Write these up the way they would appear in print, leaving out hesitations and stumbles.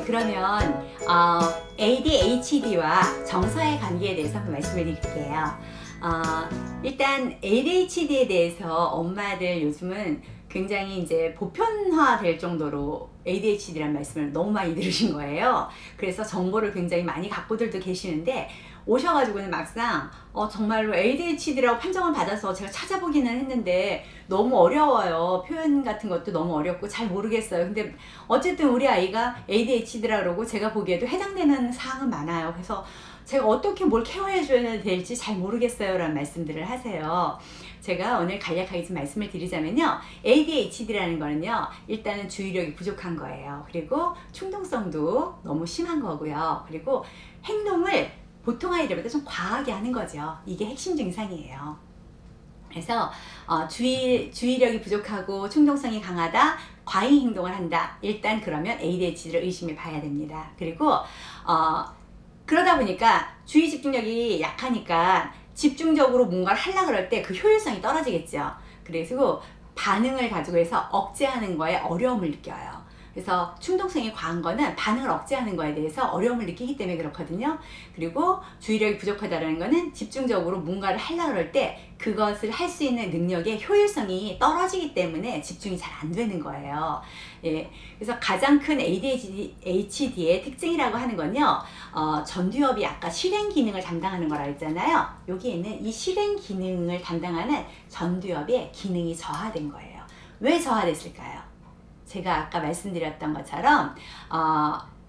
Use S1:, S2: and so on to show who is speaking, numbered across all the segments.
S1: 그러면 ADHD와 정서의 관계에 대해서 한번 말씀을 드릴게요. 일단 ADHD에 대해서 엄마들 요즘은 굉장히 이제 보편화 될 정도로 ADHD라는 말씀을 너무 많이 들으신 거예요. 그래서 정보를 굉장히 많이 갖고들도 계시는데, 오셔가지고는 막상 정말로 ADHD라고 판정을 받아서 제가 찾아보기는 했는데 너무 어려워요. 표현 같은 것도 너무 어렵고 잘 모르겠어요. 근데 어쨌든 우리 아이가 ADHD라 그러고 제가 보기에도 해당되는 사항은 많아요. 그래서 제가 어떻게 뭘 케어해 줘야 될지 잘 모르겠어요 라는 말씀들을 하세요. 제가 오늘 간략하게 좀 말씀을 드리자면요, ADHD라는 거는요, 일단은 주의력이 부족한 거예요. 그리고 충동성도 너무 심한 거고요. 그리고 행동을 보통 아이들보다 좀 과하게 하는 거죠. 이게 핵심 증상이에요. 그래서 주의력이 부족하고 충동성이 강하다, 과잉 행동을 한다. 일단 그러면 ADHD를 의심해 봐야 됩니다. 그리고 그러다 보니까 주의 집중력이 약하니까 집중적으로 뭔가를 하려고 그럴 때 그 효율성이 떨어지겠죠. 그래서 반응을 가지고 해서 억제하는 거에 어려움을 느껴요. 그래서 충동성이 과한 거는 반응을 억제하는 거에 대해서 어려움을 느끼기 때문에 그렇거든요. 그리고 주의력이 부족하다는 거는 집중적으로 뭔가를 하려고 그럴 때 그것을 할 수 있는 능력의 효율성이 떨어지기 때문에 집중이 잘 안 되는 거예요. 예, 그래서 가장 큰 ADHD의 특징이라고 하는 건요, 전두엽이 아까 실행 기능을 담당하는 거라 했잖아요. 여기에는 이 실행 기능을 담당하는 전두엽의 기능이 저하된 거예요. 왜 저하됐을까요? 제가 아까 말씀드렸던 것처럼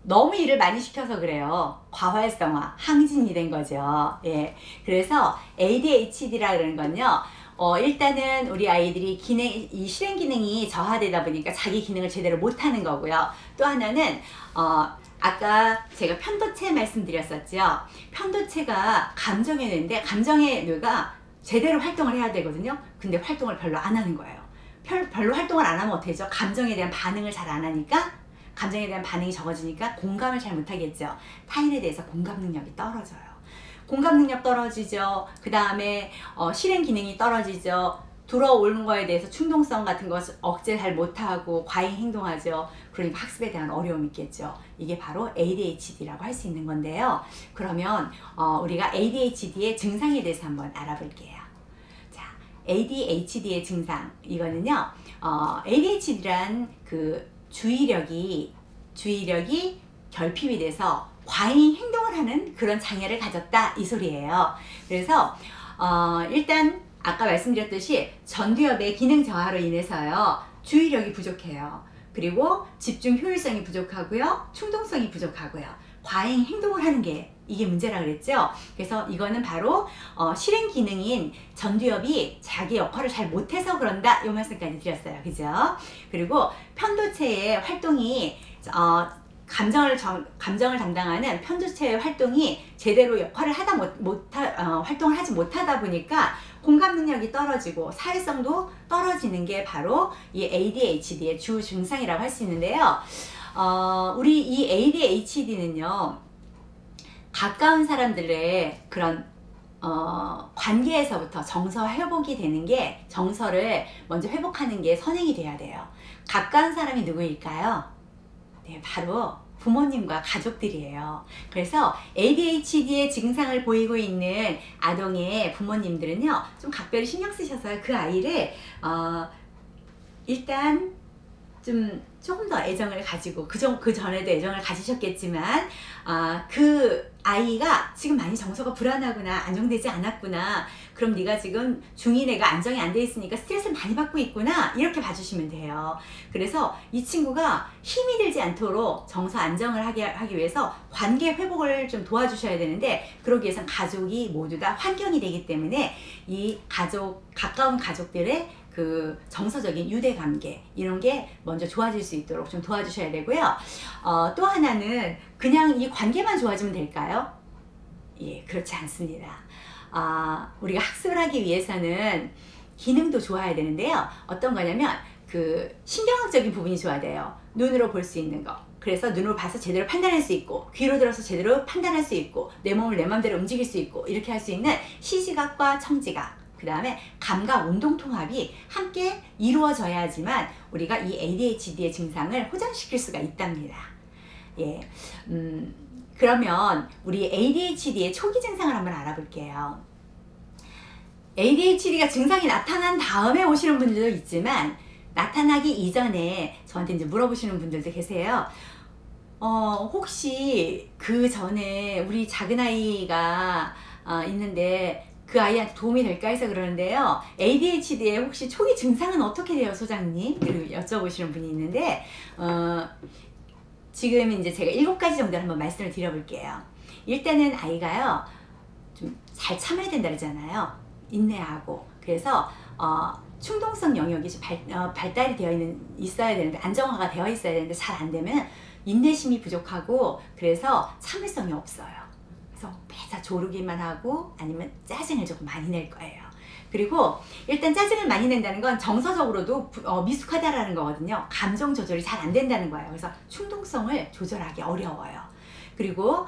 S1: 너무 일을 많이 시켜서 그래요. 과활성화, 항진이 된 거죠. 예, 그래서 ADHD라 그러는 건요, 일단은 우리 아이들이 이 실행 기능이 저하되다 보니까 자기 기능을 제대로 못하는 거고요. 또 하나는 아까 제가 편도체 말씀드렸었죠. 편도체가 감정의 뇌인데 감정의 뇌가 제대로 활동을 해야 되거든요. 근데 활동을 별로 안 하는 거예요. 별로 활동을 안 하면 어떻게 되죠? 감정에 대한 반응을 잘 안 하니까, 감정에 대한 반응이 적어지니까 공감을 잘 못하겠죠. 타인에 대해서 공감 능력이 떨어져요. 공감 능력 떨어지죠. 그 다음에 실행 기능이 떨어지죠. 들어오는 거에 대해서 충동성 같은 것을 억제 잘 못하고 과잉 행동하죠. 그러니까 학습에 대한 어려움이 있겠죠. 이게 바로 ADHD라고 할 수 있는 건데요. 그러면 우리가 ADHD의 증상에 대해서 한번 알아볼게요. ADHD의 증상, 이거는요, ADHD란 그 주의력이 결핍이 돼서 과잉 행동을 하는 그런 장애를 가졌다, 이 소리예요. 그래서 일단 아까 말씀드렸듯이 전두엽의 기능 저하로 인해서요, 주의력이 부족해요. 그리고 집중 효율성이 부족하고요, 충동성이 부족하고요, 과잉 행동을 하는 게 이게 문제라 그랬죠. 그래서 이거는 바로 실행 기능인 전두엽이 자기 역할을 잘 못해서 그런다, 이 말씀까지 드렸어요. 그죠? 그리고 편도체의 활동이 감정을 담당하는 편도체의 활동이 제대로 역할을 활동을 하지 못하다 보니까 공감 능력이 떨어지고 사회성도 떨어지는 게 바로 이 ADHD의 주 증상이라고 할 수 있는데요. 우리 이 ADHD는요, 가까운 사람들의 그런 관계에서부터 정서 회복이 되는 게, 정서를 먼저 회복하는 게 선행이 돼야 돼요. 가까운 사람이 누구일까요? 네, 바로 부모님과 가족들이에요. 그래서 ADHD의 증상을 보이고 있는 아동의 부모님들은요, 좀 각별히 신경 쓰셔서 그 아이를 일단 조금 더 애정을 가지고, 그 전에도 애정을 가지셨겠지만, 그 아이가 지금 많이 정서가 불안하구나, 안정되지 않았구나, 그럼 네가 지금 중2 애가 안정이 안 돼 있으니까 스트레스를 많이 받고 있구나, 이렇게 봐주시면 돼요. 그래서 이 친구가 힘이 들지 않도록 정서 안정을 하기 위해서 관계 회복을 좀 도와주셔야 되는데, 그러기 위해서는 가족이 모두 다 환경이 되기 때문에 이 가까운 가족들의 그 정서적인 유대관계, 이런 게 먼저 좋아질 수 있도록 좀 도와주셔야 되고요. 또 하나는 그냥 이 관계만 좋아지면 될까요? 예, 그렇지 않습니다. 우리가 학습을 하기 위해서는 기능도 좋아야 되는데요. 어떤 거냐면 그 신경학적인 부분이 좋아야 돼요. 눈으로 볼 수 있는 거. 그래서 눈으로 봐서 제대로 판단할 수 있고, 귀로 들어서 제대로 판단할 수 있고, 내 몸을 내 맘대로 움직일 수 있고, 이렇게 할 수 있는 시지각과 청지각, 그 다음에 감각 운동통합이 함께 이루어져야지만 우리가 이 ADHD의 증상을 호전시킬 수가 있답니다. 예. 그러면 우리 ADHD의 초기 증상을 한번 알아볼게요. ADHD가 증상이 나타난 다음에 오시는 분들도 있지만 나타나기 이전에 저한테 이제 물어보시는 분들도 계세요. 혹시 그 전에 우리 작은 아이가 있는데 그 아이한테 도움이 될까 해서 그러는데요. ADHD의 혹시 초기 증상은 어떻게 돼요, 소장님? 그리고 여쭤보시는 분이 있는데 지금 이제 제가 7가지 정도를 한번 말씀을 드려볼게요. 일단은 아이가요, 좀 잘 참아야 된다 그러잖아요. 인내하고. 그래서 충동성 영역이 좀 발달이 있어야 되는데, 안정화가 되어 있어야 되는데 잘 안 되면 인내심이 부족하고, 그래서 참을성이 없어요. 그래서 매사 조르기만 하고 아니면 짜증을 조금 많이 낼 거예요. 그리고 일단 짜증을 많이 낸다는 건 정서적으로도 미숙하다라는 거거든요. 감정 조절이 잘 안 된다는 거예요. 그래서 충동성을 조절하기 어려워요. 그리고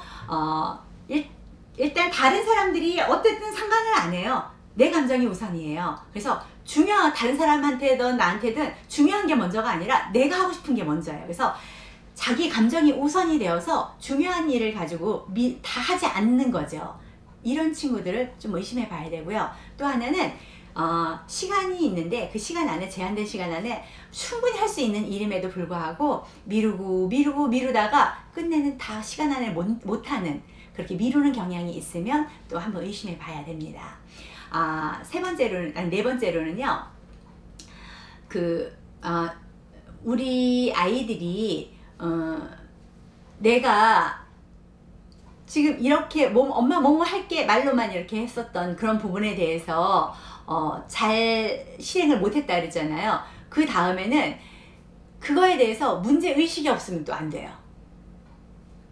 S1: 일단 다른 사람들이 어쨌든 상관을 안 해요. 내 감정이 우선이에요. 그래서 다른 사람한테든 나한테든 중요한 게 먼저가 아니라 내가 하고 싶은 게 먼저예요. 그래서 자기 감정이 우선이 되어서 중요한 일을 가지고 다 하지 않는 거죠. 이런 친구들을 좀 의심해 봐야 되고요. 또 하나는 시간이 있는데 그 시간 안에, 제한된 시간 안에 충분히 할 수 있는 일임에도 불구하고 미루다가 끝내는 다 시간 안에 못하는, 그렇게 미루는 경향이 있으면 또 한번 의심해 봐야 됩니다. 네 번째로는요, 우리 아이들이 내가 지금 이렇게 엄마 뭐뭐 할게 말로만 이렇게 했었던 그런 부분에 대해서 잘 실행을 못했다 그랬잖아요. 그 다음에는 그거에 대해서 문제의식이 없으면 또 안 돼요.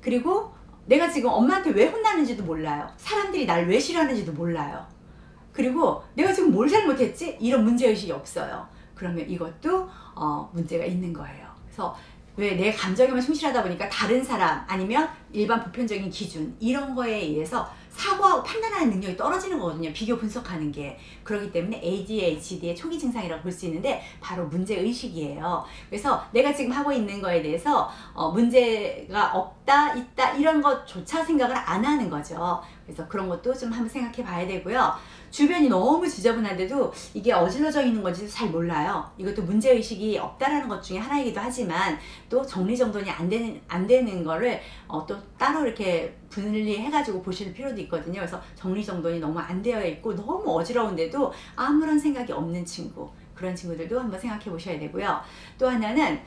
S1: 그리고 내가 지금 엄마한테 왜 혼나는지도 몰라요. 사람들이 날 왜 싫어하는지도 몰라요. 그리고 내가 지금 뭘 잘못했지? 이런 문제의식이 없어요. 그러면 이것도 문제가 있는 거예요. 그래서 왜 내 감정에만 충실하다 보니까 다른 사람 아니면 일반 보편적인 기준 이런 거에 의해서 사고하고 판단하는 능력이 떨어지는 거거든요. 비교 분석하는 게. 그렇기 때문에 ADHD의 초기 증상이라고 볼 수 있는데 바로 문제의식이에요. 그래서 내가 지금 하고 있는 거에 대해서 문제가 없다, 있다 이런 것조차 생각을 안 하는 거죠. 그래서 그런 것도 좀 한번 생각해 봐야 되고요. 주변이 너무 지저분한데도 이게 어질러져 있는 건지도 잘 몰라요. 이것도 문제의식이 없다라는 것 중에 하나이기도 하지만 또 정리정돈이 안 되는 거를 또 따로 이렇게 분리해가지고 보실 필요도 있거든요. 그래서 정리정돈이 너무 안 되어 있고 너무 어지러운데도 아무런 생각이 없는 친구, 그런 친구들도 한번 생각해 보셔야 되고요. 또 하나는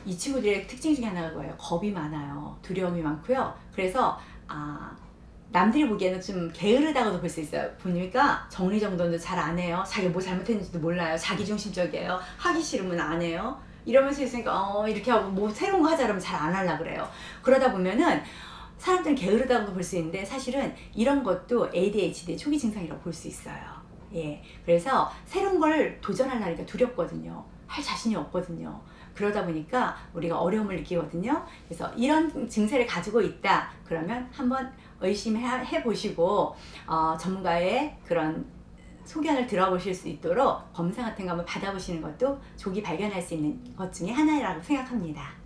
S1: 이 친구들의 특징 중에 하나가 뭐예요? 겁이 많아요. 두려움이 많고요. 그래서 남들이 보기에는 좀 게으르다고도 볼 수 있어요. 보니까 정리정돈도 잘 안 해요. 자기가 뭐 잘못했는지도 몰라요. 자기중심적이에요. 하기 싫으면 안 해요. 이러면서 있으니까 이렇게 하고 뭐 새로운 거 하자 그러면 잘 안 하려고 그래요. 그러다 보면은 사람들은 게으르다고도 볼 수 있는데 사실은 이런 것도 ADHD의 초기 증상이라고 볼 수 있어요. 예, 그래서 새로운 걸 도전하려니까 두렵거든요. 할 자신이 없거든요. 그러다 보니까 우리가 어려움을 느끼거든요. 그래서 이런 증세를 가지고 있다 그러면 한번 의심해 보시고 전문가의 그런 소견을 들어보실 수 있도록 검사 같은 거 한번 받아보시는 것도 조기 발견할 수 있는 것 중에 하나라고 생각합니다.